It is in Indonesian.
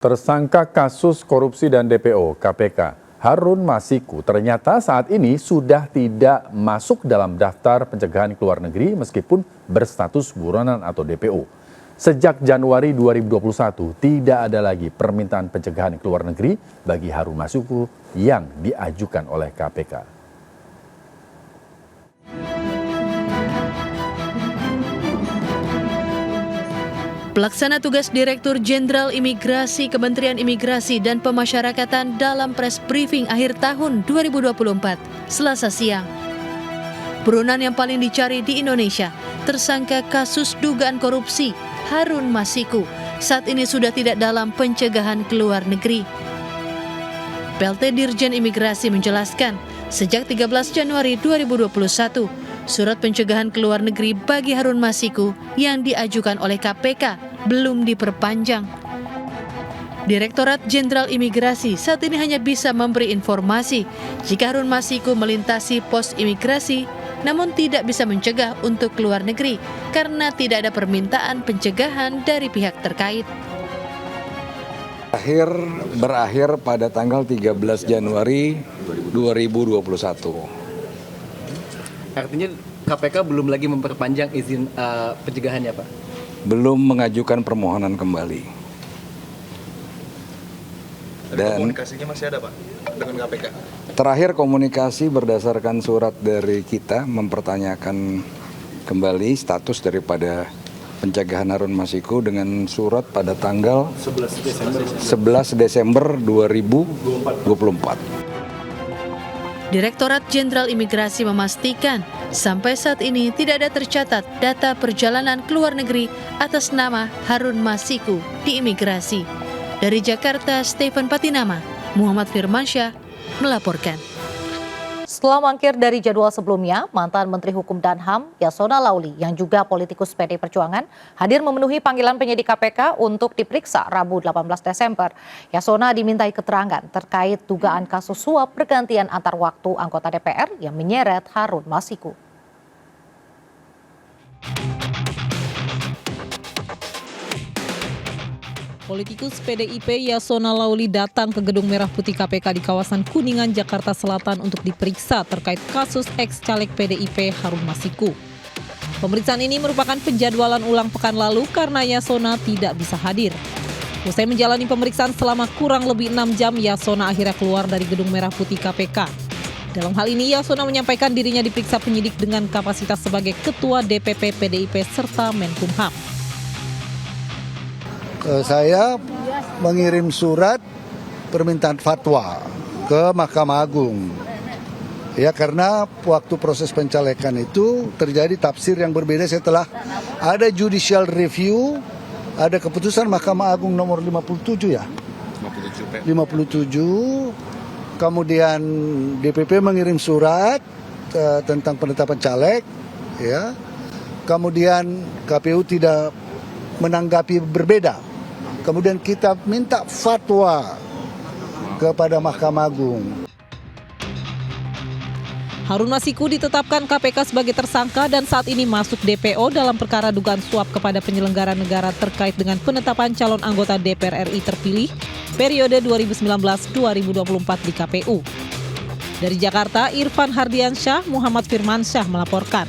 Tersangka kasus korupsi dan DPO KPK Harun Masiku ternyata saat ini sudah tidak masuk dalam daftar pencegahan ke luar negeri meskipun berstatus buronan atau DPO. Sejak Januari 2021 tidak ada lagi permintaan pencegahan ke luar negeri bagi Harun Masiku yang diajukan oleh KPK. Pelaksana tugas Direktur Jenderal Imigrasi Kementerian Imigrasi dan Pemasyarakatan dalam press briefing akhir tahun 2024, Selasa siang. Buronan yang paling dicari di Indonesia, tersangka kasus dugaan korupsi Harun Masiku, saat ini sudah tidak dalam pencegahan ke luar negeri. PLT Dirjen Imigrasi menjelaskan, sejak 13 Januari 2021, surat pencegahan ke luar negeri bagi Harun Masiku yang diajukan oleh KPK belum diperpanjang. Direktorat Jenderal Imigrasi saat ini hanya bisa memberi informasi jika Harun Masiku melintasi pos imigrasi, namun tidak bisa mencegah untuk keluar negeri karena tidak ada permintaan pencegahan dari pihak terkait. Berakhir pada tanggal 13 Januari 2021. Artinya KPK belum lagi memperpanjang izin pencegahannya, Pak? Belum mengajukan permohonan kembali. Dan komunikasinya masih ada, Pak, dengan KPK? Terakhir komunikasi berdasarkan surat dari kita mempertanyakan kembali status daripada pencegahan Harun Masiku dengan surat pada tanggal 11 Desember 2024. Direktorat Jenderal Imigrasi memastikan sampai saat ini tidak ada tercatat data perjalanan ke luar negeri atas nama Harun Masiku di imigrasi. Dari Jakarta, Stephen Patinama, Muhammad Firmansyah melaporkan. Setelah mangkir dari jadwal sebelumnya, mantan Menteri Hukum dan HAM Yasona Lauli yang juga politikus PD Perjuangan hadir memenuhi panggilan penyidik KPK untuk diperiksa Rabu 18 Desember. Yasona dimintai keterangan terkait dugaan kasus suap pergantian antar waktu anggota DPR yang menyeret Harun Masiku. Politikus PDIP Yasona Lauli datang ke Gedung Merah Putih KPK di kawasan Kuningan, Jakarta Selatan untuk diperiksa terkait kasus ex-caleg PDIP Harun Masiku. Pemeriksaan ini merupakan penjadwalan ulang pekan lalu karena Yasona tidak bisa hadir. Usai menjalani pemeriksaan selama kurang lebih 6 jam, Yasona akhirnya keluar dari Gedung Merah Putih KPK. Dalam hal ini, Yasona menyampaikan dirinya diperiksa penyidik dengan kapasitas sebagai Ketua DPP PDIP serta Menkumham. Saya mengirim surat permintaan fatwa ke Mahkamah Agung. Ya, karena waktu proses pencalekan itu terjadi tafsir yang berbeda setelah ada judicial review, ada keputusan Mahkamah Agung nomor 57 ya. 57. Kemudian DPP mengirim surat tentang penetapan caleg, ya. Kemudian KPU tidak menanggapi berbeda. Kemudian kita minta fatwa kepada Mahkamah Agung. Harun Masiku ditetapkan KPK sebagai tersangka dan saat ini masuk DPO dalam perkara dugaan suap kepada penyelenggara negara terkait dengan penetapan calon anggota DPR RI terpilih periode 2019-2024 di KPU. Dari Jakarta, Irfan Hardiansyah, Muhammad Firmansyah melaporkan.